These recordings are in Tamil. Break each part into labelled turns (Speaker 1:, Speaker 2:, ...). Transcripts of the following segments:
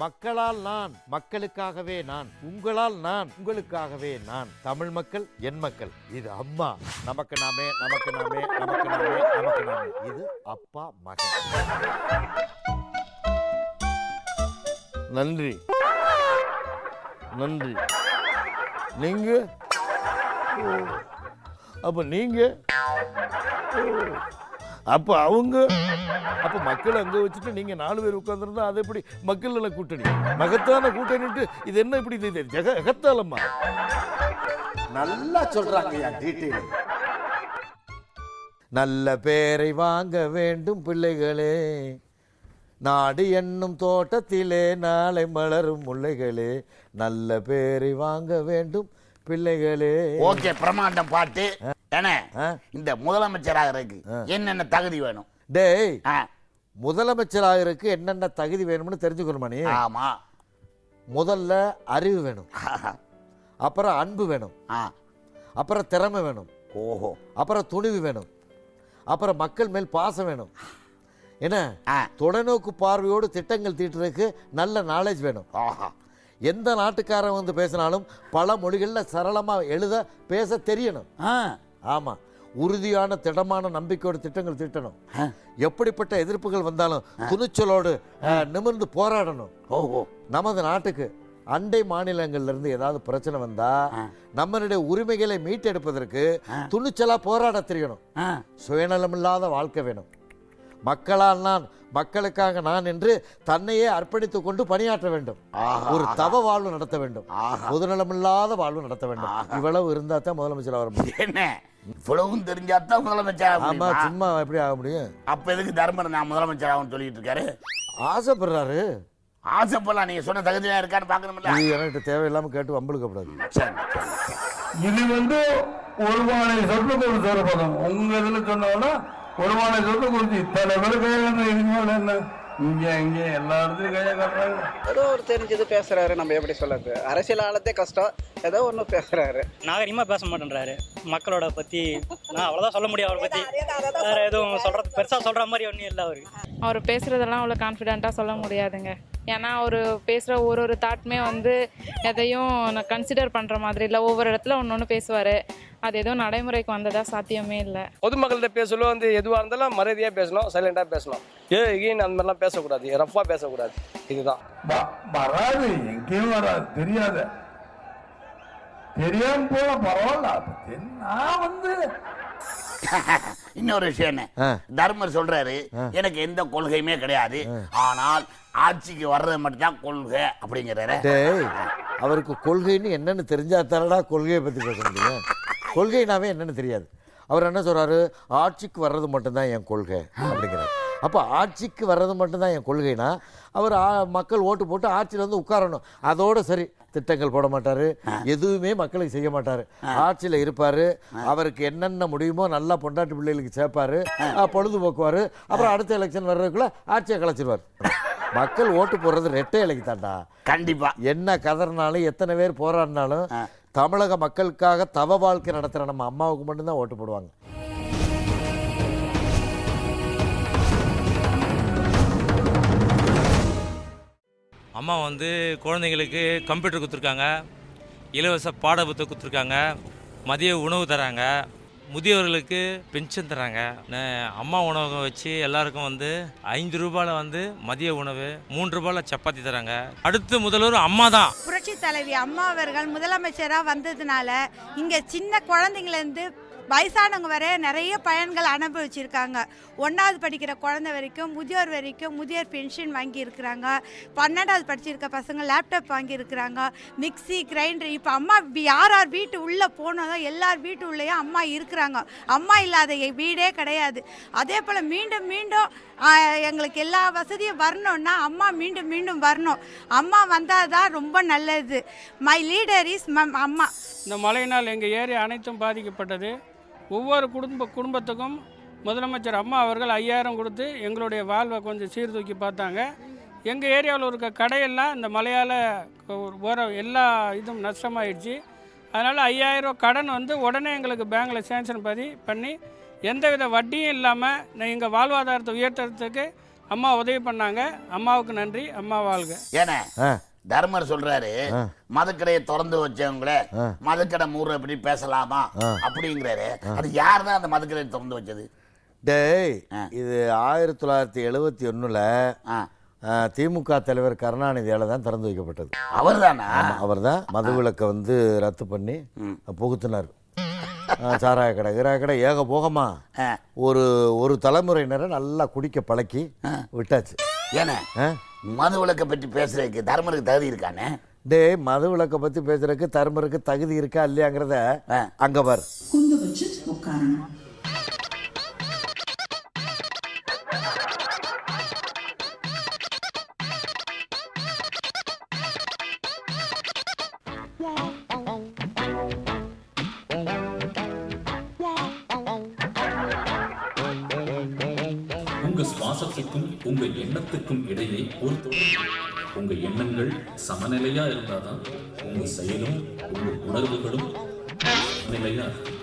Speaker 1: மக்களால் நான், மக்களுக்காகவே நான், உங்களால் நான், உங்களுக்காகவே நான். தமிழ் மக்கள் என் மக்கள். இது அம்மா. நமக்கு நாமே, நமக்கு நாமே, நமக்கு நாமே, நமக்கு நாமே. இது அப்பா மகன். நன்றி நன்றி. நீங்க அப்ப நீங்க அப்ப அவங்க அப்ப மக்கள் அங்க வச்சுட்டு நீங்க 4 பேர் உட்கார்ந்துருந்தா அது எப்படி மக்கள் நல கூட்டணி? மகத்தான கூட்டணிட்டு இது என்ன இப்படி ஜெகத்தாலம்மா?
Speaker 2: நல்லா சொல்றாங்க டீட்டெயில்.
Speaker 1: நல்ல பேரை வாங்க வேண்டும் பிள்ளைகளே, நாடு என்னும் தோட்டத்திலே நாளை மலரும் முல்லைகளே, நல்ல பேரை வாங்க வேண்டும் பிள்ளைகளே.
Speaker 3: ஓகே, பிரமாண்டம் பாட்டு. இந்த முதலமைச்சராக இருக்கு என்னென்ன தகுதி வேணும்?
Speaker 1: டேய், முதலமைச்சராக இருக்கு என்னென்ன தகுதி வேணும்னு தெரிஞ்சுக்கணுமா நீ?
Speaker 3: ஆமா.
Speaker 1: முதல்ல அறிவு வேணும், அப்புறம் அன்பு வேணும், அப்புறம் திறமை வேணும்,
Speaker 3: ஓஹோ,
Speaker 1: அப்புறம் துணிவு வேணும், அப்புறம் மக்கள் மேல் பாசம் வேணும். என்ன, தொலைநோக்கு பார்வையோடு திட்டங்கள் தீட்டுறதுக்கு நல்ல நாலேஜ் வேணும். எந்த நாட்டுக்காரன் வந்து பேசினாலும் பல மொழிகளில் சரளமாக எழுத பேச தெரியணும். ஆமாம், உறுதியான திடமான நம்பிக்கையோடு திட்டங்கள் தீட்டணும். எப்படிப்பட்ட எதிர்ப்புகள் வந்தாலும் துணிச்சலோடு நிமிர்ந்து போராடணும்.
Speaker 3: ஓஹோ,
Speaker 1: நமது நாட்டுக்கு அண்டை மாநிலங்கள்ல இருந்து ஏதாவது பிரச்சனை வந்தா நம்மளுடைய உரிமைகளை மீட்டெடுப்பதற்கு துணிச்சலா போராட தெரியணும். சுயநலமில்லாத வாழ்க்கை வேணும். மக்களால் நான், மக்களுக்காக நான் என்று தன்னையே அர்ப்பணித்துக் கொண்டு பணியாற்ற வேண்டும். ஒரு தவ வாழ்வு நடத்த வேண்டும், பொதுநலமில்லாத வாழ்வு நடத்த வேண்டும். இவ்வளவு இருந்தா தான் முதலமைச்சர் ஆக முடியும்.
Speaker 3: என்ன இவ்வளவும் தெரிஞ்சாதான் முதலமைச்சர்?
Speaker 1: ஆமா, சும்மா எப்படி ஆக முடியும்?
Speaker 3: அப்ப எதுக்கு தர்மர் நான் முதலமைச்சர் ஆகும் சொல்லிட்டு இருக்காரு?
Speaker 1: ஆசைப்படுறாரு.
Speaker 3: ஆசைப்படலாம், நீங்க சொன்ன தகுதியா இருக்கான்னு பாக்கணும்ல.
Speaker 1: எனக்கு தேவையில்லாம கேட்டு வம்பளுக்கப்படாது.
Speaker 4: இது ஒருவானை சொத்துக்கு ஒரு சொற்பதம். உங்க இதுல சொன்னா ஒருவானை சொத்து குறிச்சு இத்தனை பேர் கையில் என்ன இங்கே இங்கே எல்லா இடத்துலையும் கையை காட்டுறாங்க.
Speaker 5: ஏதோ ஒரு தெரிஞ்சது பேசுறாரு. நம்ம எப்படி சொல்லுறது, அரசியல் ஆளத்தே கஷ்டம். ஏதோ ஒன்று பேசுறாரு,
Speaker 6: நாகரிகமா பேச மாட்டேன்றாரு. மக்களோட பத்தி நான் அவ்வளோதான் சொல்ல முடியும். அவரை பத்தி வேற எதுவும் சொல்றது பெருசா சொல்ற மாதிரி ஒன்றும் இல்லை.
Speaker 7: அவர் பேசுறதெல்லாம் அவ்வளோ கான்ஃபிடென்ட்டா சொல்ல முடியாதுங்க. ஏன்னா அவர் பேசுகிற ஒரு தாட்டுமே எதையும் நான் கன்சிடர் பண்ணுற மாதிரி இல்லை. ஒவ்வொரு இடத்துல ஒன்று பேசுவார். அது எதுவும் நடைமுறைக்கு வந்ததா சாத்தியமே இல்லை.
Speaker 8: பொதுமக்கள்கிட்ட பேசலும் எதுவாக இருந்தாலும் மரியாதையாக பேசணும், சைலண்டாக பேசணும். ஈன் அந்த மாதிரிலாம் பேசக்கூடாது, ரஃபாக பேசக்கூடாது. இதுதான்
Speaker 4: வராது, எங்கேயும் வராது, தெரியாது. தெரியாம போல பரவாயில்ல. நான்
Speaker 3: இன்னொரு விஷயம் என்ன, தர்மர் சொல்றாரு எனக்கு எந்த கொள்கையுமே கிடையாது, ஆனால் ஆட்சிக்கு வர்றது மட்டும் தான் கொள்கை அப்படிங்கிறாரு.
Speaker 1: அவருக்கு கொள்கைன்னு என்னன்னு தெரிஞ்சா தானடா கொள்கையை பத்தி பேச முடியும். கொள்கைனாவே என்னன்னு தெரியாது. அவர் என்ன சொல்றாரு, ஆட்சிக்கு வர்றது மட்டும்தான் என் கொள்கை அப்படிங்கிறார். அப்போ ஆட்சிக்கு வர்றது மட்டும்தான் என் கொள்கைனா அவர் மக்கள் ஓட்டு போட்டு ஆட்சியில் உட்காரணும். அதோட சரி, திட்டங்கள் போட மாட்டார், எதுவுமே மக்களுக்கு செய்ய மாட்டார். ஆட்சியில் இருப்பார், அவருக்கு என்னென்ன முடியுமோ நல்லா பொண்டாட்டு பிள்ளைகளுக்கு சேர்ப்பார், பொழுதுபோக்குவார். அப்புறம் அடுத்த எலெக்ஷன் வர்றதுக்குள்ள ஆட்சியை கலைச்சிருவார். மக்கள் ஓட்டு போடுறது ரெட்டை இலைக்கு தாண்டா.
Speaker 3: கண்டிப்பா
Speaker 1: என்ன கதறினாலும் எத்தனை பேர் போராடினாலும் தமிழக மக்களுக்காக தவ வாழ்க்கை நடத்துகிற நம்ம அம்மாவுக்கு மட்டும்தான் ஓட்டு போடுவாங்க.
Speaker 9: அம்மா குழந்தைங்களுக்கு கம்ப்யூட்டர் கொடுத்துருக்காங்க, இலவச பாட புத்தகம் கொடுத்துருக்காங்க, மதிய உணவு தராங்க, முதியோர்களுக்கு பென்ஷன் தராங்க. அம்மா உணவகம் வச்சு எல்லாருக்கும் 5 ரூபாயில் மதிய உணவு, 3 ரூபாயில் சப்பாத்தி தராங்க. அடுத்து முதல்வர் அம்மா தான்.
Speaker 10: புரட்சி தலைவி அம்மா அவர்கள் முதலமைச்சராக வந்ததுனால இங்கே சின்ன குழந்தைங்கலேருந்து வயசானவங்க வரை நிறைய பயன்கள் அனுபவிச்சிருக்காங்க. 1வது படிக்கிற குழந்தை வரைக்கும், முதியோர் வரைக்கும் முதியோர் பென்ஷன் வாங்கியிருக்கிறாங்க. 12வது படிச்சிருக்க பசங்க லேப்டாப் வாங்கியிருக்கிறாங்க, மிக்சி, கிரைண்டர். இப்போ அம்மா யார் வீட்டு உள்ளே போனதோ எல்லார் வீட்டு உள்ளேயும் அம்மா இருக்கிறாங்க. அம்மா இல்லாத வீடே கிடையாது. அதே போல் மீண்டும் மீண்டும் எங்களுக்கு எல்லா வசதியும் வரணும்னா அம்மா மீண்டும் மீண்டும் வரணும். அம்மா வந்தால் தான் ரொம்ப நல்லது. மை லீடர் இஸ் அம்மா.
Speaker 11: இந்த மழையினால் எங்கள் ஏரியா அனைத்தும் பாதிக்கப்பட்டது. ஒவ்வொரு குடும்பத்துக்கும் முதலமைச்சர் அம்மா அவர்கள் 5000 கொடுத்து எங்களுடைய வாழ்வை கொஞ்சம் சீர்தூக்கி பார்த்தாங்க. எங்கள் ஏரியாவில் இருக்க கடையெல்லாம் இந்த மழையால் எல்லா இதுவும் நஷ்டமாயிடுச்சு. அதனால் 5000 கடன் உடனே எங்களுக்கு பேங்கில் சேங்ஷன் பண்ணி எந்தவித வட்டியும் இல்லாமல் எங்கள் வாழ்வாதாரத்தை உயர்த்துறதுக்கு அம்மா உதவி பண்ணாங்க. அம்மாவுக்கு நன்றி. அம்மா வாழ்க.
Speaker 3: ஏன்னா தர்மர் சொல்றாரு மதுக்கடையை திறந்து வச்சவங்கள மதுக்கடை மூடு எப்படி பேசலாமா அப்படிங்கிறாரு. அது யார் தான் அந்த மதுக்கடையை திறந்து வச்சது?
Speaker 1: டேய், இது 1971 திமுக தலைவர் கருணாநிதியால தான் திறந்து வைக்கப்பட்டது.
Speaker 3: அவர் தானா?
Speaker 1: அவர் தான் மதுவிலக்கை வந்து ரத்து பண்ணி புகுத்தினார். சாராய கடை கிராய கடை ஏக போகமா ஒரு தலைமுறையினரை நல்லா குடிக்க பழக்கி விட்டாச்சு.
Speaker 3: ஏன்னா மது விளக்கை பற்றி பேசுறதுக்கு தர்மருக்கு தகுதி இருக்கானே?
Speaker 1: டே, மது விளக்கை பத்தி பேசுறதுக்கு தர்மருக்கு தகுதி இருக்கா இல்லையாங்கிறத அங்க பார்.
Speaker 12: உங்க சுவாசத்துக்கும் உங்க எண்ணத்துக்கும் இடையே ஒரு தொடர்பு. உங்க எண்ணங்கள் சமநிலையா இருந்தாதான் உங்க செயலும் உங்க உணர்வுகளும் சமநிலையா இருக்கும்.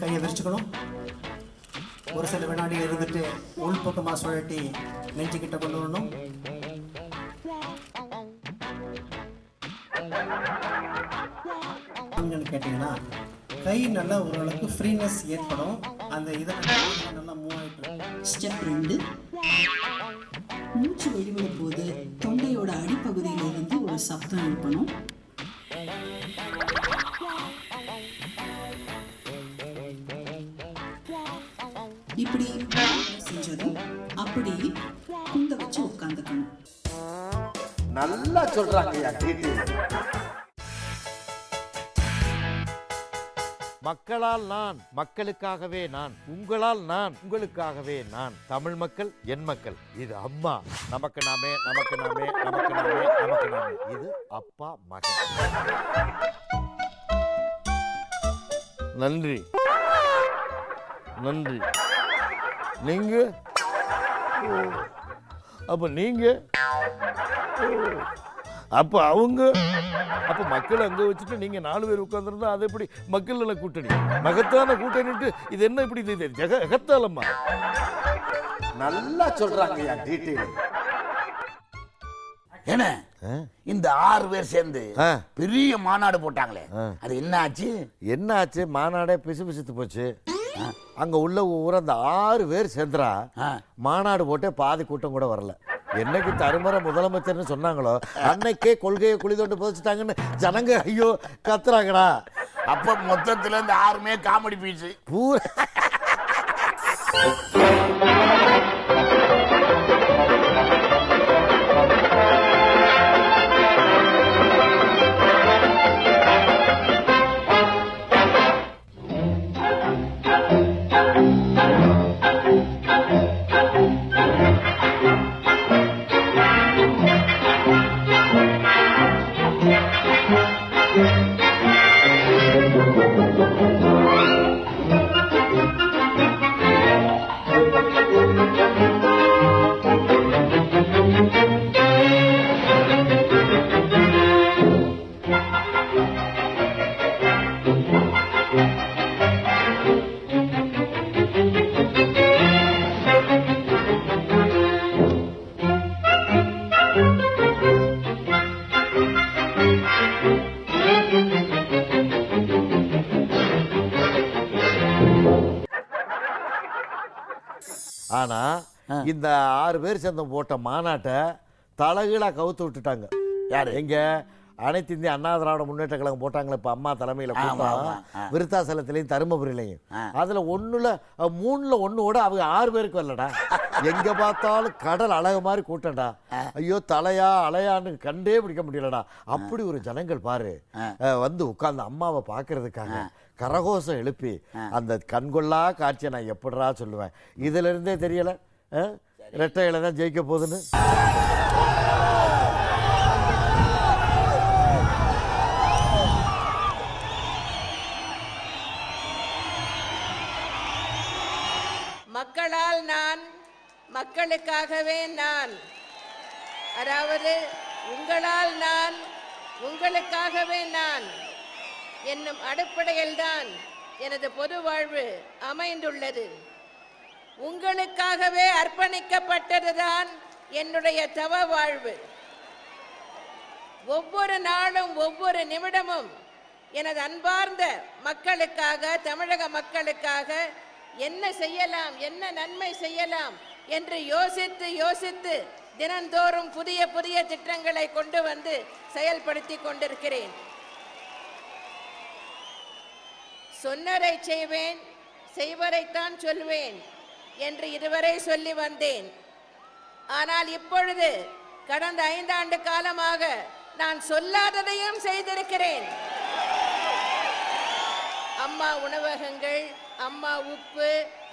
Speaker 13: கையை விரிச்சுக்கணும். ஒரு சில வினாடி இருந்துட்டு உள் பக்கமாக சுழட்டி நெஞ்சுக்கிட்ட கொண்டு வரணும். கேட்டிங்கன்னா கை நல்லா ஓரளவுக்கு ஃப்ரீனஸ் ஏற்படும். அந்த இதை நல்லா மூவ் ஆகிட்டு.
Speaker 14: ஸ்டெப் 2, மூச்சு வெளிவிடும் போது தொண்டையோட அடிப்பகுதியிலிருந்து ஒரு சப்தம் எழுப்பணும். இப்படி செஞ்சதும் அப்படி குந்த வச்சு உட்கார்ந்துக்கணும்.
Speaker 2: நல்லா சொல்றாங்க.
Speaker 1: மக்களால் நான், மக்களுக்காகவே நான், உங்களால் நான், உங்களுக்காகவே நான். தமிழ் மக்கள் என் மக்கள். இது அம்மா. நமக்கு நாமே, நமக்கு நாமே, நமக்கு நாமே, நமக்கு நாமே. இது அப்பா மகன். நன்றி நன்றி. நீங்க அப்ப நீங்க அப்ப அவங்க அப்ப மக்கள் அங்க வச்சுட்டு நீங்க 4 பேர் உட்கார்ந்துருந்தா அது எப்படி மக்கள் நல கூட்டணி? மகத்தான கூட்டணிட்டு இது என்ன இப்படி ஜெகத்தாலம்மா?
Speaker 2: நல்லா சொல்றாங்க. டீட்டெயில்
Speaker 3: என்ன இந்த 6 பேர் சேர்ந்து பெரிய மாநாடு போட்டாங்களே, அது என்ன ஆச்சு?
Speaker 1: என்ன ஆச்சு? மாநாடே பிசு பிசுத்து போச்சு. அங்க உள்ள ஊர் அந்த 6 பேர் சேர்ந்துரா மாநாடு போட்டே பாதி கூட்டம் கூட வரல. என்னைக்கு தருமர முதலமைச்சர்னு சொன்னாங்களோ அன்னைக்கே கொள்கையை குழி தோண்டு புதைச்சிட்டாங்கன்னு ஜனங்க ஐயோ கத்துறாங்கடா.
Speaker 3: அப்ப மொத்தத்துல இந்த 6மே காமெடி பீஸ்
Speaker 1: பூரா. ஆனா இந்த 6 பேர் சேர்ந்து போட்ட மாநாட்டை தலைகீழா கவுத்து விட்டுட்டாங்க.
Speaker 3: யாரு?
Speaker 1: எங்க அனைத்து இந்திய அண்ணா திராவிட முன்னேற்ற கழகம் போட்டாங்களே இப்ப அம்மா தலைமையில கூட்டம், விருத்தாசலத்திலையும் தருமபுரியிலையும். அதுல 3ல் 1 அவங்க 6 பேருக்கு வரலடா. எங்க பார்த்தாலும் கடல் அழகு மாதிரி கூட்டம்டா. ஐயோ தலையா அலையான்னு கண்டே பிடிக்க முடியலடா. அப்படி ஒரு ஜனங்கள் பாரு வந்து உட்கார்ந்து அம்மாவை பாக்குறதுக்காக கரகோஷம் எழுப்பி அந்த கண்கொள்ளா காட்சியை நான் எப்படிடா சொல்லுவேன்? இதுல இருந்தே தெரியல ரெட்டையில தான் ஜெயிக்க போகுதுன்னு.
Speaker 15: மக்களால் நான், மக்களுக்காகவே நான். அதாவது உங்களால் நான், உங்களுக்காகவே நான் என்னும் அடிப்படையில்தான் எனது பொது வாழ்வு அமைந்துள்ளது. உங்களுக்காகவே அர்ப்பணிக்கப்பட்டதுதான் என்னுடைய தவ வாழ்வு. ஒவ்வொரு நாளும் ஒவ்வொரு நிமிடமும் எனது அன்பார்ந்த மக்களுக்காக, தமிழக மக்களுக்காக என்ன செய்யலாம், என்ன நன்மை செய்யலாம் என்று யோசித்து யோசித்து தினந்தோறும் புதிய புதிய திட்டங்களை கொண்டு வந்து செயல்படுத்தி கொண்டிருக்கிறேன். சொன்னதை செய்வேன், செய்வதைத்தான் சொல்வேன் என்று இதுவரை சொல்லி வந்தேன். ஆனால் இப்பொழுது கடந்த 5 ஆண்டு காலமாக நான் சொல்லாததையும் செய்திருக்கிறேன். அம்மா உணவகங்கள், அம்மா உப்பு,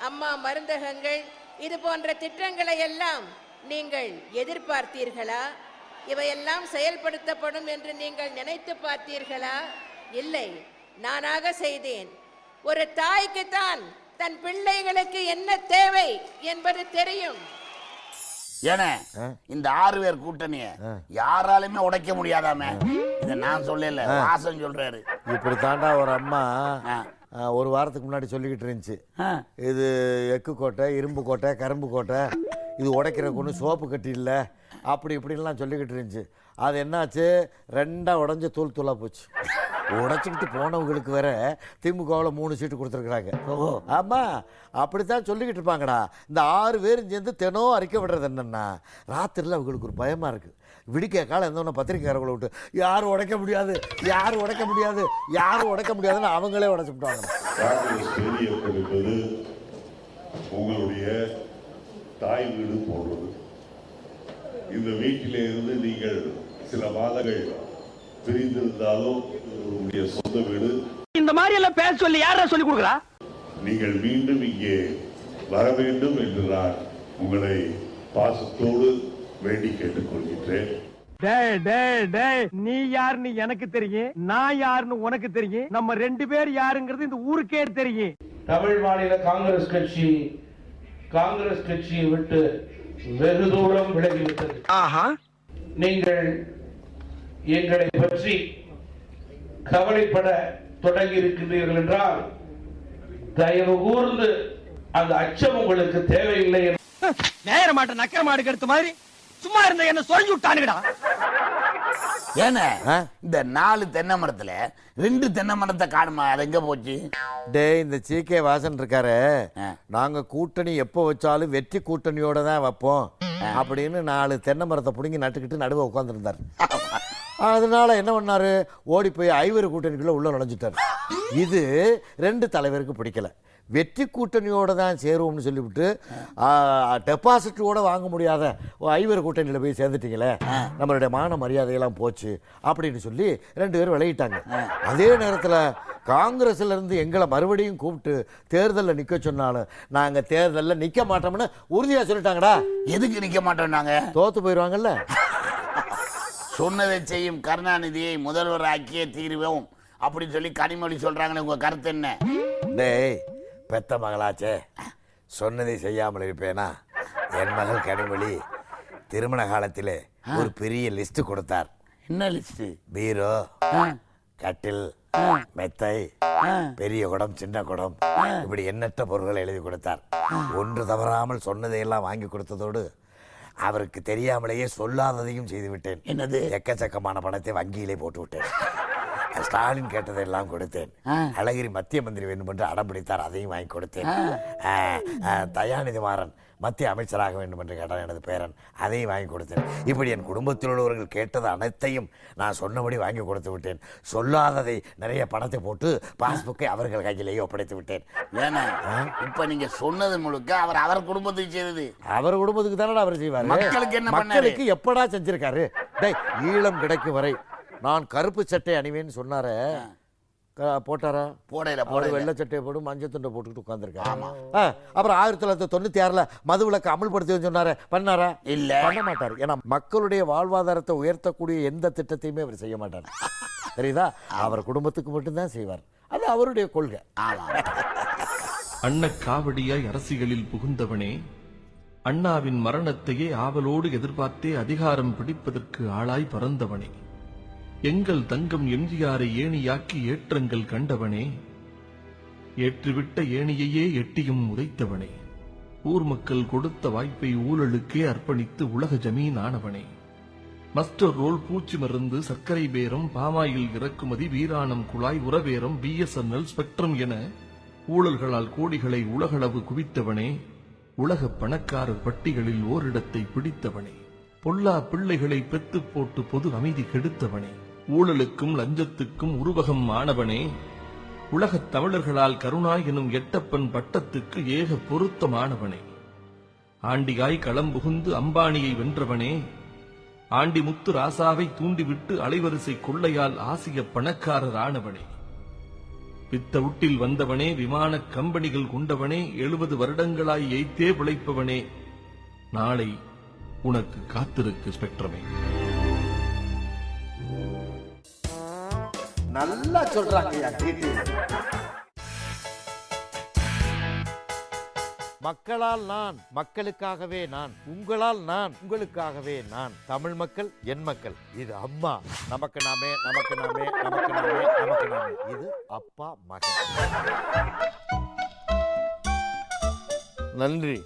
Speaker 15: அம்மா மருந்தகங்கள், இது போன்ற திட்டங்களை எல்லாம் நீங்கள் எதிர்பார்த்தீர்களா? இவையெல்லாம் செயல்படுத்தப்படும் என்று நீங்கள் நினைத்து பார்த்தீர்களா? இல்லை, நானாக செய்தேன். ஒரு தாய்க்குத்தான் தன் பிள்ளைகளுக்கு என்ன தேவை என்பது தெரியும்.
Speaker 3: ஏன இந்த 6 பேர் கூட்டணிய யாராலுமே உடைக்க முடியாதாமே. இத நான் சொல்லல, வாசன் சொல்றாரு.
Speaker 1: இப்படி தாண்டா ஒரு அம்மா ஒரு வாரத்துக்கு முன்னாடி சொல்லிக்கிட்டு இருந்துச்சு, இது எக்கு கோட்டை, இரும்பு கோட்டை, கரும்பு கோட்டை, இது உடைக்கிறதுக்கு ஒன்றும் சோப்பு கட்டி இல்லை, அப்படி இப்படின்லாம் சொல்லிக்கிட்டு இருந்துச்சு. அது என்னாச்சு, 2ஆ உடஞ்சி தூள் தூளாக போச்சு. உடைச்சிக்கிட்டு போனவங்களுக்கு வேற திமுகவில் 3 சீட்டு கொடுத்துருக்குறாங்க. ஆமாம், அப்படித்தான் சொல்லிக்கிட்டு இருப்பாங்கடா. இந்த 6 பேரும் சேர்ந்து தினம் அறிக்கை விடுறது என்னன்னா, ராத்திரியில் அவங்களுக்கு ஒரு பயமாக இருக்குது. விடிக்க காலம் இருந்தோன்னா பத்திரிக்கையாளர்களை விட்டு யாரும் உடைக்க முடியாது, யாரும் உடைக்க முடியாது, யாரும் உடைக்க முடியாதுன்னு அவங்களே உடைச்சுட்டாங்க.
Speaker 16: உங்களுடைய தாய் வீடு போன்றது. இந்த வீட்டிலே இருந்து நீங்கள் சில மாதங்கள் பிரிந்திருந்தாலும் உங்களுடைய சொந்த வீடு. இந்த மாதிரி எல்லாம் பேச சொல்லி யாரா சொல்லி கொடுக்குறா? நீங்கள் மீண்டும் இங்கே வர வேண்டும் என்று நான் உங்களை பாசத்தோடு வேண்டி கேட்டுக்கொள்கின்றேன்.
Speaker 17: நீ யாருன்னு எனக்கு தெரியும், நான் யாருன்னு உனக்கு தெரியும், நம்ம 2 பேர் யாருங்கிறது இந்த ஊருக்கே தெரியும்.
Speaker 18: தமிழ் மாநில காங்கிரஸ் கட்சியை விட்டு வெகு தூரம் விலகிவிட்டது. நீங்கள் எங்களை பற்றி கவலைப்பட தொடங்கி இருக்கின்றீர்கள் என்றால் தயவு கூர்ந்து அந்த அச்சம் உங்களுக்கு தேவையில்லை.
Speaker 17: நேர மாட்ட நக்கர மாடு கெடுத்த மாதிரி சும்மா இருந்த என்ன சொல்லி விட்டானுடா.
Speaker 3: ஏன்னா இந்த 4 தென்னை மரத்துல 2 தென்னை மரத்தை காணுமா, அது எங்க போச்சு?
Speaker 1: இந்த சீக்கே வாசன் இருக்காரு, நாங்க கூட்டணி எப்போ வச்சாலும் வெற்றி கூட்டணியோட தான் வைப்போம் அப்படின்னு 4 தென்னை மரத்தை பிடுங்கி நட்டுக்கிட்டு நடுவே உட்காந்துருந்தார். அதனால என்ன பண்ணாரு, ஓடி போய் ஐவரு கூட்டணிக்குள்ள உள்ள நுழைஞ்சிட்டார். இது 2 தலைவருக்கு பிடிக்கல. வெற்றி கூட்டணியோட தான் சேருவோம்னு சொல்லிவிட்டு டெபாசிட்டோட வாங்க முடியாத ஐவரு கூட்டணியில் போய் சேர்ந்துட்டீங்களே, நம்மளுடைய மான மரியாதையெல்லாம் போச்சு அப்படின்னு சொல்லி 2 பேரும் விலகிட்டாங்க. அதே நேரத்தில் காங்கிரஸ்ல இருந்து எங்களை மறுபடியும் கூப்பிட்டு தேர்தலில் நிற்க சொன்னாலும் நாங்கள் தேர்தலில் நிற்க மாட்டோம்னு உறுதியாக சொல்லிட்டாங்கடா.
Speaker 3: எதுக்கு நிற்க மாட்டோம்னாங்க?
Speaker 1: தோத்து போயிடுவாங்கல்ல.
Speaker 3: சொன்னதை செய்யும் கருணாநிதியை முதல்வர் ஆக்கியே தீர்வோம் அப்படின்னு சொல்லி கனிமொழி சொல்றாங்கன்னு உங்க கருத்து என்ன?
Speaker 1: டேய், பெத்த மகளாச்சே, சொன்னதை செய்யாமல் இருப்பேனா? என் மகள் கனிமொழி திருமண காலத்திலே ஒரு பெரிய லிஸ்ட் கொடுத்தார்.
Speaker 3: என்ன லிஸ்ட்?
Speaker 1: பீரோ, கட்டில், மெத்தை, பெரிய குடம், சின்ன குடம், இப்படி எண்ணற்ற பொருட்களை எழுதி கொடுத்தார். ஒன்று தவறாமல் சொன்னதையெல்லாம் வாங்கி கொடுத்ததோடு அவருக்கு தெரியாமலேயே சொல்லாததையும் செய்து விட்டேன்.
Speaker 3: என்னது?
Speaker 1: எக்கச்சக்கமான பணத்தை வங்கியிலே போட்டு விட்டேன். ஸ்டாலின் கேட்டதெல்லாம் கொடுத்தேன். அழகிரி மத்திய மந்திரி வேண்டும் என்று அடம் பிடித்தார், அதையும் வாங்கி கொடுத்தேன். தயாநிதி மாறன் மத்திய அமைச்சராக வேண்டும் என்று கேட்டார் எனது பேரன், அதையும் வாங்கி கொடுத்தேன். இப்படி என் குடும்பத்தில் உள்ளவர்கள் கேட்டது அனைத்தையும் நான் சொன்னபடி வாங்கி கொடுத்து விட்டேன். சொல்லாததை நிறைய பணத்தை போட்டு பாஸ்புக்கை அவர்கள் கையிலேயே ஒப்படைத்து விட்டேன்.
Speaker 3: ஏன்னா இப்ப நீங்க சொன்னது முழுக்க அவர் குடும்பத்துக்கு செய்தது.
Speaker 1: அவர் குடும்பத்துக்கு தானே அவர் செய்வார்.
Speaker 3: மக்களுக்கு என்ன பண்ணாரு?
Speaker 1: மக்களுக்கு எப்படா செஞ்சிருக்காரு? டேய், ஈழம் கிடைக்கும் வரை நான் கருப்பு சட்டை அணிவேன்னு சொன்னார, போட்டாரா?
Speaker 3: போடையில
Speaker 1: வெள்ளை சட்டையை போட்டு மஞ்சள் துண்டை போட்டுக்கிட்டு உட்காந்துருக்காங்க. அப்புறம் 1996 மது விலக்கு அமல்படுத்தி சொன்னார, பண்ணாரா?
Speaker 3: இல்ல,
Speaker 1: பண்ண மாட்டார். ஏன்னா மக்களுடைய வாழ்வாதாரத்தை உயர்த்தக்கூடிய எந்த திட்டத்தையுமே அவர் செய்ய மாட்டார். தெரியுதா? அவர் குடும்பத்துக்கு மட்டும்தான் செய்வார். அது அவருடைய கொள்கை.
Speaker 19: அன்னக்காவடியாய் அரசியலில் புகுந்தவனே, அண்ணாவின் மரணத்தையே ஆவலோடு எதிர்பார்த்தே அதிகாரம் பிடிப்பதற்கு ஆளாய் பறந்தவனே, எங்கள் தங்கம் எம்ஜிஆரை ஏணியாக்கி ஏற்றங்கள் கண்டவனே, ஏற்றிவிட்ட ஏணியையே எட்டியும் உதைத்தவனே, ஊர் மக்கள் கொடுத்த வாய்ப்பை ஊழலுக்கே அர்ப்பணித்து உலக ஜமீன் ஆனவனே, மஸ்டர் ரோல், பூச்சி மருந்து, சர்க்கரை பேரம், பாமாயில் இறக்குமதி, வீராணம் குழாய், உரபேரம், BSNL, ஸ்பெக்ட்ரம் என ஊழல்களால் கோடிகளை உலகளவு குவித்தவனே, உலக பணக்காரர் பட்டிகளில் ஓரிடத்தை பிடித்தவனே, பொல்லா பிள்ளைகளை பெத்து போட்டு பொது அமைதி கெடுத்தவனே, ஊழலுக்கும் லஞ்சத்துக்கும் உருவகம் ஆனவனே, உலகத் தமிழர்களால் கருணாய் எனும் எட்டப்பன் பட்டத்துக்கு ஏக பொருத்தமானவனே, ஆண்டியாய் களம் புகுந்து அம்பானியை வென்றவனே, ஆண்டி முத்து ராசாவை தூண்டிவிட்டு அலைவரிசை கொள்ளையால் ஆசிய பணக்காரர் ஆனவனே, பித்த உட்டில் வந்தவனே, விமான கம்பெனிகள் கொண்டவனே, 70 வருடங்களாய் எய்த்தே பிழைப்பவனே, நாளை உனக்கு காத்திருக்கு ஸ்பெக்ட்ரமே.
Speaker 2: நல்லா சொல்றாங்க.
Speaker 1: மக்களால் நான், மக்களுக்காகவே நான், உங்களால் நான், உங்களுக்காகவே நான். தமிழ் மக்கள் என் மக்கள். இது அம்மா. நமக்கு நாமே, நமக்கு நாமே, நமக்கு நாமே, நமக்கு நாமே. இது அப்பா மகன். நன்றி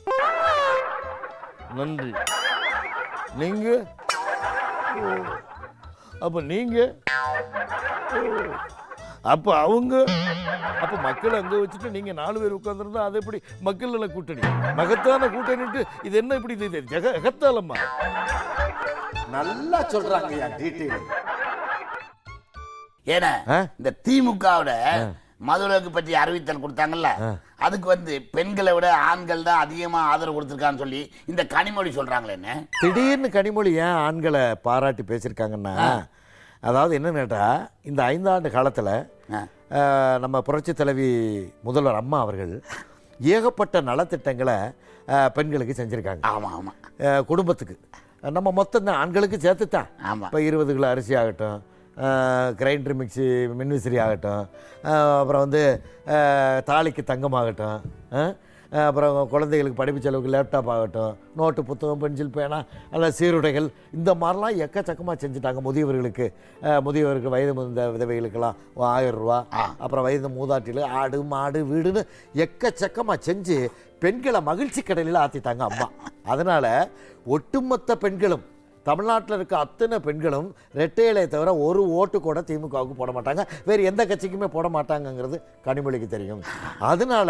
Speaker 1: நன்றி. நீங்க அப்ப நீங்க அப்ப அவங்க அப்ப மக்கள் அங்க வச்சுட்டு நீங்க 4 பேர் உட்கார்ந்துருந்தா அது எப்படி மக்கள் நல கூட்டணி? மகத்தான கூட்டணிட்டு இது என்ன இப்படி எகத்தாலம்மா?
Speaker 2: நல்லா சொல்றாங்க டீட்டெயில்.
Speaker 3: ஏன்னா இந்த திமுகவோட மதுரைக்கு பற்றி அறிவித்தல் கொடுத்தாங்கல்ல, அதுக்கு பெண்களை விட ஆண்கள் தான் அதிகமா ஆதரவு கொடுத்திருக்கான்னு சொல்லி இந்த கனிமொழி சொல்றாங்களே. என்ன
Speaker 1: திடீர்னு கனிமொழி ஏன் ஆண்களை பாராட்டி பேசியிருக்காங்கன்னா, அதாவது என்ன கேட்டா, இந்த 5 ஆண்டு காலத்துல நம்ம புரட்சி தலைவி முதல்வர் அம்மா அவர்கள் ஏகப்பட்ட நலத்திட்டங்களை பெண்களுக்கு செஞ்சிருக்காங்க.
Speaker 3: ஆமா ஆமா.
Speaker 1: குடும்பத்துக்கு நம்ம மொத்தம் தான் ஆண்களுக்கு சேர்த்து தான். இப்போ 20 கிலோ அரிசி ஆகட்டும், கிரைண்டர் மிக்சி மின்விசிறி ஆகட்டும், அப்புறம் தாலிக்கு தங்கமாகட்டும், அப்புறம் குழந்தைகளுக்கு படிப்பு செலவுக்கு லேப்டாப் ஆகட்டும், நோட்டு புத்தகம் பென்சில் பேனா அல்ல சீருடைகள், இந்த மாதிரிலாம் எக்கச்சக்கமாக செஞ்சுட்டாங்க. முதியவருக்கு வயது முதிர்ந்த விதவைகளுக்கெல்லாம் 1000 ரூபா, அப்புறம் வயது மூதாட்டில் ஆடு மாடு வீடுன்னு எக்கச்சக்கமாக செஞ்சு பெண்களை மகிழ்ச்சி கடலில் ஆற்றிட்டாங்க அம்மா. அதனால் ஒட்டுமொத்த பெண்களும், தமிழ்நாட்டில் இருக்க அத்தனை பெண்களும் ரெட்டையிலே தவிர ஒரு ஓட்டு கூட திமுகவுக்கு போட மாட்டாங்க, வேறு எந்த கட்சிக்குமே போட மாட்டாங்கங்கிறது கனிமொழிக்கு தெரியும். அதனால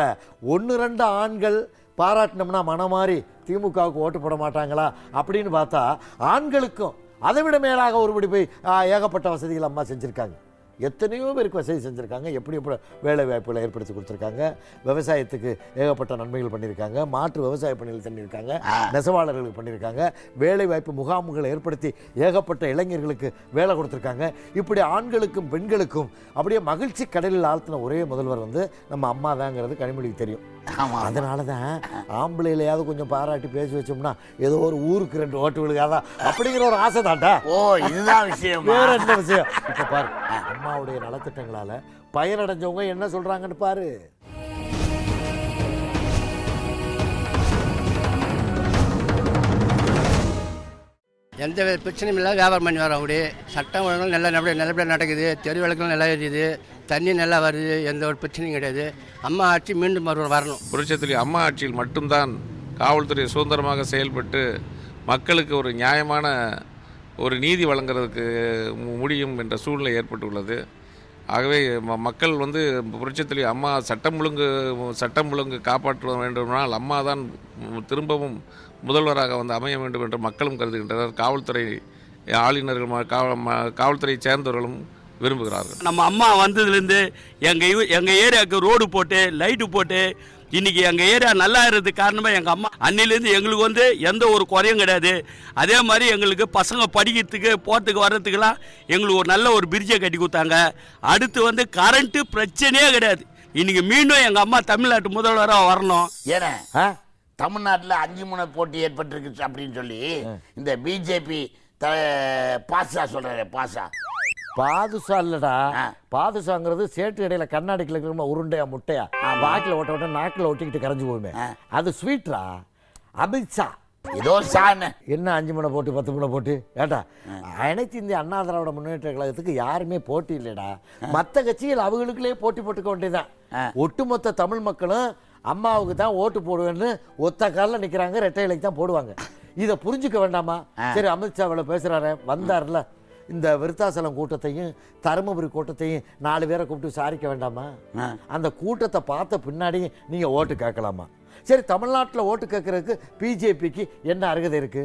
Speaker 1: 1-2 ஆண்கள் பாராட்டினோம்னா மனமாறி திமுகவுக்கு ஓட்டு போட மாட்டாங்களா அப்படின்னு பார்த்தா, ஆண்களுக்கும் அதை விட மேலாக ஒருபடி போய் ஏகப்பட்ட வசதிகள் அம்மா செஞ்சுருக்காங்க. எத்தனையோ பேருக்கு வசதி செஞ்சுருக்காங்க. எப்படி வேலை வாய்ப்புகளை ஏற்படுத்தி கொடுத்துருக்காங்க. விவசாயத்துக்கு ஏகப்பட்ட நன்மைகள் பண்ணியிருக்காங்க. மாற்று விவசாய பணிகள் பண்ணியிருக்காங்க. நெசவாளர்களுக்கு பண்ணியிருக்காங்க. வேலை வாய்ப்பு முகாம்களை ஏற்படுத்தி ஏகப்பட்ட இளைஞர்களுக்கு வேலை கொடுத்துருக்காங்க. இப்படி ஆண்களுக்கும் பெண்களுக்கும் அப்படியே மகிழ்ச்சி கடலில் ஆழ்த்தின ஒரே முதல்வர் நம்ம அம்மா தாங்கிறது கனிமொழிக்கு தெரியும். அதனால தான் ஆம்பளையிலையாவது கொஞ்சம் பாராட்டி பேசி வச்சோம்னா ஏதோ ஒரு ஊருக்கு 2 ஓட்டு விழுகாதா அப்படிங்கிற ஒரு ஆசை தாண்டா.
Speaker 3: ஓ, இதுதான் விஷயம்.
Speaker 1: வேற என்ன விஷயம்? இப்ப பாரு, அம்மாவுடைய நலத்திட்டங்களால பயனடைஞ்சவங்க என்ன சொல்றாங்கன்னு பாரு.
Speaker 20: எந்த பிரச்சனையும் இல்லை, வியாபாரம் பண்ணி வரோம். அப்படி சட்டம் ஒழுங்கு நல்லபடியாக நடக்குது. தெரு விளக்குலாம் நல்லா எரியுது, தண்ணி நல்லா வருது, எந்த ஒரு பிரச்சனையும் கிடையாது. அம்மா ஆட்சி மீண்டும் வரணும்.
Speaker 21: புரட்சித்துறை அம்மா ஆட்சியில் மட்டும்தான் காவல்துறை சுதந்திரமாக செயல்பட்டு மக்களுக்கு ஒரு நியாயமான ஒரு நீதி வழங்குறதுக்கு முடியும் என்ற சூழ்நிலை ஏற்பட்டுள்ளது. ஆகவே மக்கள் புரட்சித்துறை அம்மா சட்டம் ஒழுங்கு காப்பாற்ற வேண்டுமானால் அம்மா தான் திரும்பவும் முதல்வராக அமைய வேண்டும் என்று மக்களும் கருதுகின்றனர். காவல்துறை ஆளுநர்கள், காவல்துறை சேர்ந்தவர்களும் விரும்புகிறார்கள்.
Speaker 22: நம்ம அம்மா வந்ததுலேருந்து எங்கள் ஏரியாவுக்கு ரோடு போட்டு லைட்டு போட்டு இன்னைக்கு எங்கள் ஏரியா நல்லா இருக்கிறதுக்கு காரணமாக எங்கள் அம்மா. அன்னிலேருந்து எங்களுக்கு எந்த ஒரு குறையும் கிடையாது. அதே மாதிரி எங்களுக்கு பசங்க படிக்கிறதுக்கு போகிறதுக்கு வர்றதுக்கெல்லாம் எங்களுக்கு ஒரு நல்ல ஒரு பிரிட்ஜை கட்டி கொடுத்தாங்க. அடுத்து கரண்ட்டு பிரச்சனையே கிடையாது. இன்னைக்கு மீண்டும் எங்கள் அம்மா தமிழ்நாட்டு முதல்வராக வரணும்.
Speaker 3: ஏன்னா தமிழ்நாட்டில் 5 முனை போட்டி ஏற்பட்டிருக்கு அப்படின்னு சொல்லி இந்த பிஜேபி பாசா சொல்றாரு. பாசா
Speaker 1: பாதுஷா இல்லடா, பாதுஷாங்கிறது சேட்டு இடையில கண்ணாடிக்குள்ள இருக்கிற உருண்டையா முட்டையா வாக்கில் ஓட்ட ஓட்ட நாக்கில் ஒட்டிக்கிட்டு கரைஞ்சு போகுமே, அது ஸ்வீட்ரா. அமித்ஷா
Speaker 3: ஏதோ சான்னு
Speaker 1: என்ன 5 முனை போட்டு 10 முனை போட்டு ஏட்டா, அனைத்து இந்திய அண்ணா திராவிட முன்னேற்ற கழகத்துக்கு யாருமே போட்டி இல்லைடா. மற்ற கட்சிகள் அவங்களுக்குள்ளே போட்டி போட்டுக்க வேண்டியதான். ஒட்டுமொத்த தமிழ் மக்களும் அம்மாவுக்கு தான் ஓட்டு போடுவேன்னு ஒத்த காலில் நிற்கிறாங்க, ரெட்டை இலைக்கு தான் போடுவாங்க. இதை புரிஞ்சுக்க வேண்டாமா? சரி, அமித்ஷா இவ்வளோ பேசுகிறாரு, வந்தார்ல, இந்த விருத்தாசலம் கூட்டத்தையும் தருமபுரி கூட்டத்தையும் 4 பேரை கூப்பிட்டு விசாரிக்க வேண்டாமா? அந்த கூட்டத்தை பார்த்த பின்னாடி நீங்கள் ஓட்டு கேட்கலாமா? சரி, தமிழ்நாட்டில் ஓட்டு கேட்கறதுக்கு பிஜேபிக்கு என்ன அருகதை இருக்கு?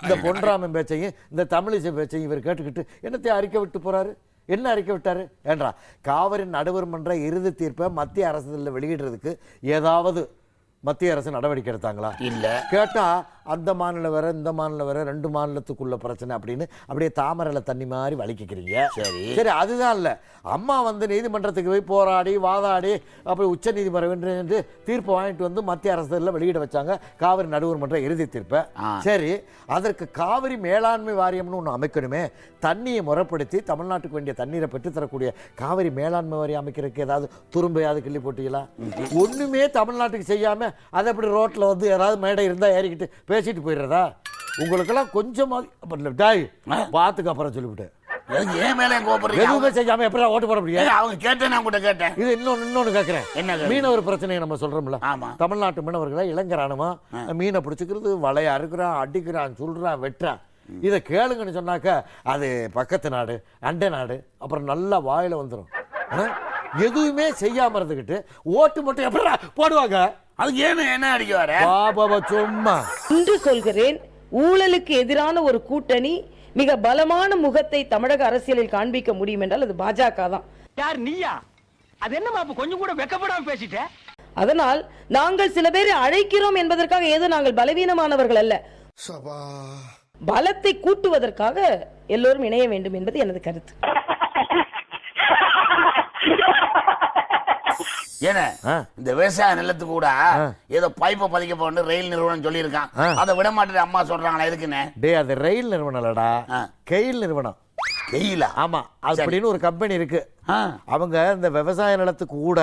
Speaker 1: இந்த பொன்ராமன் பேச்சையும் இந்த தமிழிசை பேச்சையும் இவர் கேட்டுக்கிட்டு என்னத்தையும் அறிக்கை விட்டு போறாரு. என்ன அறிக்கை விட்டாரு என்றா? காவிரி நடுவர் மன்ற இறுதி தீர்ப்பை மத்திய அரசுல வெளியிடுறதுக்கு ஏதாவது மத்திய அரசு நடவடிக்கை எடுத்தாங்களா?
Speaker 3: இல்ல.
Speaker 1: கேட்டா அந்த மாநிலம் வேற இந்த மாநிலம் வேற, 2 மாநிலத்துக்குள்ள பிரச்சனை அப்படின்னு அப்படியே தாமரையில தண்ணி மாதிரி வலிக்கிறீங்க. சரி, அதுதான் இல்ல, அம்மா வந்து நீதிமன்றத்துக்கு போய் போராடி வாதாடி அப்படி உச்ச நீதிமன்றம் என்று தீர்ப்பு வாங்கிட்டு வந்து மத்திய அரசுல வெளியிட வச்சாங்க காவிரி நடுவர் மன்ற இறுதி தீர்ப்பை. சரி, அதற்கு காவிரி மேலாண்மை வாரியம்னு ஒன்று அமைக்கணுமே, தண்ணியை முறைப்படுத்தி தமிழ்நாட்டுக்கு வேண்டிய தண்ணீரை பெற்றுத்தரக்கூடிய காவிரி மேலாண்மை வாரியம் அமைக்கிறதுக்கு ஏதாவது துரும்பையாவது கிள்ளி போட்டீங்களா? ஒண்ணுமே தமிழ்நாட்டுக்கு செய்யாம அதை அப்படி ரோட்ல வந்து ஏதாவது மேடை இருந்தா ஏறிக்கிட்டு பேசிட்டு போயிடுறதா? உங்களுக்கெல்லாம் கொஞ்சமாக டாய் பார்த்துக்கு அப்புறம் சொல்லிவிட்டேன்.
Speaker 3: ஏன் மேலே கோபுரம்
Speaker 1: எதுவுமே செய்யாம எப்படி ஓட்டு போட முடியும்?
Speaker 3: அவங்க கேட்டேன், நான் கூட கேட்டேன்.
Speaker 1: இது இன்னொன்னு கேட்கிறேன்.
Speaker 3: என்ன
Speaker 1: மீனவர் பிரச்சனையை நம்ம சொல்றோம்ல, தமிழ்நாட்டு மீனவர்களை இளைஞரானமா மீனை பிடிச்சிக்கிறது, வலையா அறுக்கிறான், அடிக்கிறான், சொல்றான், வெட்டுறான். இதை கேளுங்கன்னு சொன்னாக்க அது பக்கத்து நாடு, அண்டை நாடு, அப்புறம் நல்லா வாயில வந்துடும். எதுவுமே செய்யாம இருந்துகிட்டு ஓட்டு மட்டும் எப்படி போடுவாங்க?
Speaker 3: அதுக்கு என்ன அடிக்க வர
Speaker 1: பாபா சும்மா
Speaker 5: இன்று சொல்கிறேன், ஊழலுக்கு எதிரான ஒரு கூட்டணி மிக பலமான முகத்தை தமிழக அரசியலில் காண்பிக்க முடியும் என்றால் அது பாஜக தான்.
Speaker 17: யார் நீயா? அது என்னமா கொஞ்சம் கூட வெக்கப்படாம பேசிட்ட?
Speaker 5: அதனால் நாங்கள் சில பேரை அழைக்கிறோம் என்பதற்காக ஏதோ நாங்கள் பலவீனமானவர்கள் அல்ல, பலத்தை கூட்டுவதற்காக எல்லோரும் இணைய வேண்டும் என்பது எனது கருத்து.
Speaker 3: ஏன்னா இந்த விவசாய நிலத்துக்கு கூட ஏதோ பைப்பை பதிக்க போன ரயில் நிறுவனம் சொல்லியிருக்கான், அதை விட மாட்டேன் அம்மா சொல்றாங்களா? இருக்குன்னு
Speaker 1: டே, அது ரயில் நிறுவனம் இல்லடா, கெயில் நிறுவனம்.
Speaker 3: கெயிலா?
Speaker 1: ஆமா, அப்படின்னு ஒரு கம்பெனி இருக்கு. அவங்க இந்த விவசாய நிலத்துக்கு கூட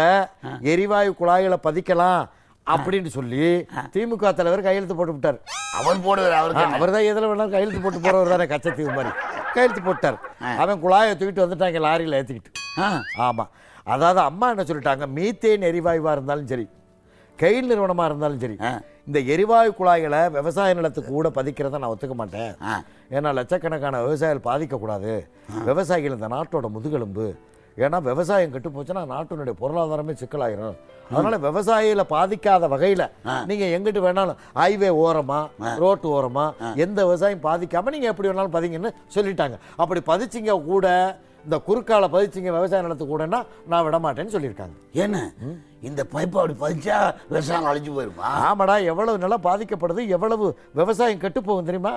Speaker 1: எரிவாயு குழாய்களை பதிக்கலாம் அப்படின்னு சொல்லி திமுக தலைவர் கையெழுத்து போட்டு விட்டார்.
Speaker 3: அவர் போடுவார்,
Speaker 1: அவர் தான் எதில் வேணாலும் கையெழுத்து போட்டு போறவர் தானே, கச்சத்தீவு மாதிரி கையெழுத்து போட்டார். அவன் குழாயை தூக்கிட்டு வந்துட்டாங்க லாரியில் ஏற்றிக்கிட்டு. ஆமா, அதாவது அம்மா என்ன சொல்லிட்டாங்க, மீத்தேன் எரிவாயுவா இருந்தாலும் சரி, கெயில் நிறுவனமா இருந்தாலும் சரி, இந்த எரிவாயு குழாய்களை விவசாய நிலத்துக்கு கூட பதிக்கிறத நான் ஒத்துக்க மாட்டேன். ஏன்னா லட்சக்கணக்கான விவசாயிகள் பாதிக்கக்கூடாது. விவசாயிகள் இந்த நாட்டோட முதுகெலும்பு. ஏன்னா விவசாயம் கெட்டு போச்சுன்னா நாட்டினுடைய பொருளாதாரமே சிக்கலாயிரும். அதனால விவசாயிகளை பாதிக்காத வகையில நீங்க எங்கிட்டு வேணாலும் ஹைவே ஓரமா ரோட்டு ஓரமா எந்த விவசாயம் பாதிக்காம நீங்க எப்படி வேணாலும் பதிங்கன்னு சொல்லிட்டாங்க. அப்படி பதிச்சிங்க கூட, இந்த குறுக்கால பதிச்சிங்க விவசாய நிலத்துக்கு கூடன்னா நான் விட மாட்டேன்னு சொல்லியிருக்காங்க.
Speaker 3: என்ன இந்த பைப்பை அப்படி பதிச்சா விவசாயம் அழிஞ்சு போயிருமா?
Speaker 1: ஆமாடா, எவ்வளவு நிலம் பாதிக்கப்படுது, எவ்வளவு விவசாயம் கெட்டு போகும் தெரியுமா?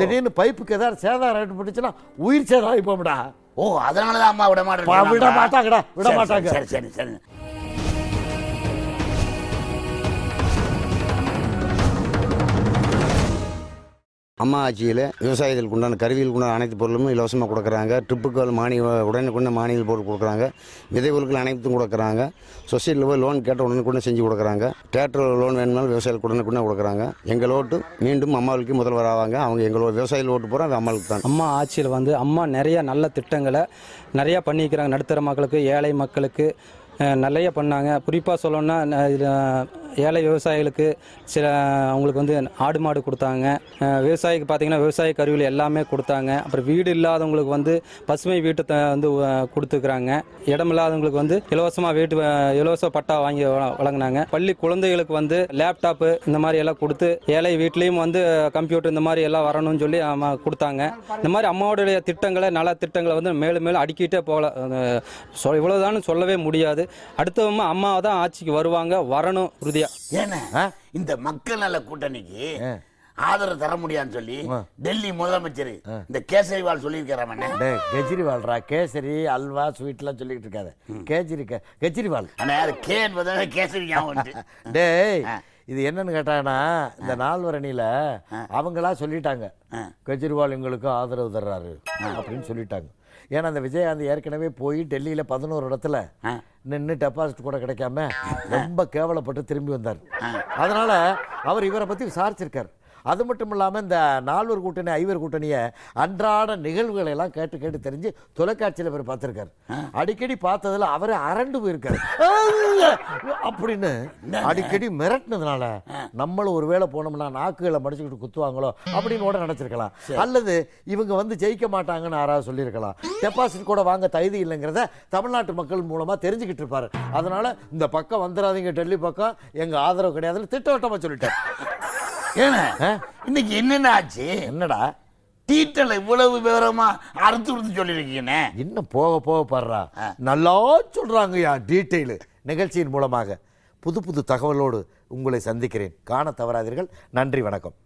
Speaker 1: திடீர்னு பைப்புக்கு ஏதாவது சேதாரம் ஏற்பட்டுச்சுன்னா உயிர் சேதம் ஆகி போகும்டா.
Speaker 3: ஓ, அதனாலதான் அம்மா விட மாட்டாங்க.
Speaker 1: விட மாட்டாங்கடா, விட மாட்டாங்க.
Speaker 3: சரி சரி சரி.
Speaker 6: அம்மா ஆட்சியில் விவசாயத்துக்கு உண்டான கருவிகளுக்கு உண்டான அனைத்து பொருளும் இலவசமாக கொடுக்குறாங்க. ட்ரிப்புக்கு உடனுக்குள்ள மானியம் போட்டு கொடுக்குறாங்க. விதைகளுக்கு அனைத்தும் கொடுக்குறாங்க. சொசைட்டியில் போய் லோன் கேட்ட உடனுக்குள்ள செஞ்சு கொடுக்குறாங்க. தேட்டர் லோன் வேணும்னாலும் விவசாயிகளுக்கு உடனுக்குள்ள கொடுக்குறாங்க. எங்கள் ஓட்டு மீண்டும் அம்மாவுக்கு முதல்வர் ஆவாங்க. அவங்க எங்களோட விவசாயிகள் ஓட்டு போகிறோம், அது அம்மாவுக்கு தான்.
Speaker 23: அம்மா ஆட்சியில் வந்து அம்மா நிறைய நல்ல திட்டங்களை நிறையா பண்ணிக்கிறாங்க. நடுத்தர மக்களுக்கு, ஏழை மக்களுக்கு நிறைய பண்ணாங்க. குறிப்பாக சொல்லணும்னா ஏழை விவசாயிகளுக்கு சில அவங்களுக்கு வந்து ஆடு மாடு கொடுத்தாங்க. விவசாயிக்கு பார்த்திங்கன்னா விவசாய கருவிகள் எல்லாமே கொடுத்தாங்க. அப்புறம் வீடு இல்லாதவங்களுக்கு வந்து பசுமை வீட்டை வந்து கொடுத்துக்கிறாங்க. இடம் இல்லாதவங்களுக்கு வந்து இலவசமாக இலவச பட்டா வாங்கி வழங்கினாங்க. பள்ளி குழந்தைகளுக்கு வந்து லேப்டாப்பு இந்த மாதிரி எல்லாம் கொடுத்து, ஏழை வீட்லேயும் வந்து கம்ப்யூட்டர் இந்த மாதிரி எல்லாம் வரணும்னு சொல்லி கொடுத்தாங்க. இந்த மாதிரி அம்மாவுடைய திட்டங்களை, நல திட்டங்களை வந்து மேலும் மேலும் அடிக்கிட்டே போகல. இவ்வளவுதான் சொல்லவே முடியாது. அடுத்தவங்க அம்மா தான் ஆட்சிக்கு வருவாங்க, வரணும் உறுதியா.
Speaker 3: ஏன்னா இந்த மக்கள் நல கூட்டணிக்கு ஆதரவு தர முடியாதுன்னு சொல்லி டெல்லி முதலமைச்சர் இந்த கேசரிவால் சொல்லியிருக்கிறான்.
Speaker 1: கெஜ்ரிவால்ரா, கேசரி அல்வா ஸ்வீட்லாம் சொல்லிட்டு இருக்காது. கெஜ்ரிவால்
Speaker 3: கே என்பதால கேசரி.
Speaker 1: டேய், இது என்னன்னு கேட்டாங்கன்னா இந்த நால்வரணியில அவங்களா சொல்லிட்டாங்க கெஜ்ரிவால் எங்களுக்கு ஆதரவு தர்றாரு அப்படின்னு சொல்லிட்டாங்க. ஏன்னா அந்த விஜயகாந்த் ஏற்கனவே போய் டெல்லியில 11 இடத்துல நின்று டெபாசிட் கூட கிடைக்காம ரொம்ப கேவலப்பட்டு திரும்பி வந்தார். அதனால அவர் இவரை பத்தி விசாரிச்சிருக்காரு. அது மட்டும் இல்லாமல் இந்த 4 கூட்டணி 5 கூட்டணியை அன்றாட நிகழ்வுகளை எல்லாம் கேட்டு கேட்டு தெரிஞ்சு தொலைக்காட்சியில் இவர் பார்த்துருக்காரு. அடிக்கடி பார்த்ததில் அவரே அரண்டு போயிருக்காரு அப்படின்னு அடிக்கடி மிரட்டினதுனால நம்மளும் ஒரு வேளை போனோம்னா நாக்குகளை மடிச்சுக்கிட்டு குத்துவாங்களோ அப்படின்னு கூட நினச்சிருக்கலாம். அல்லது இவங்க வந்து ஜெயிக்க மாட்டாங்கன்னு யாராவது சொல்லியிருக்கலாம். டெபாசிட் கூட வாங்க தகுதி இல்லைங்கிறத தமிழ்நாட்டு மக்கள் மூலமாக தெரிஞ்சுக்கிட்டு இருப்பாரு. அதனால இந்த பக்கம் வந்துடாதீங்க, டெல்லி பக்கம் எங்கள் ஆதரவு கிடையாதுன்னு திட்டவட்டமாக சொல்லிட்டார்.
Speaker 3: ஏன்னா இன்னைக்கு என்னென்ன ஆச்சு?
Speaker 1: என்னடா
Speaker 3: டீட்டல் இவ்வளவு விவரமா அறுத்து சொல்லியிருக்கீங்க.
Speaker 1: இன்னும் போக போக பாடுறா நல்லா சொல்றாங்கய்யா டீட்டெயிலு. நிகழ்ச்சியின் மூலமாக புது புது தகவலோடு உங்களை சந்திக்கிறேன். காண தவறாதீர்கள். நன்றி, வணக்கம்.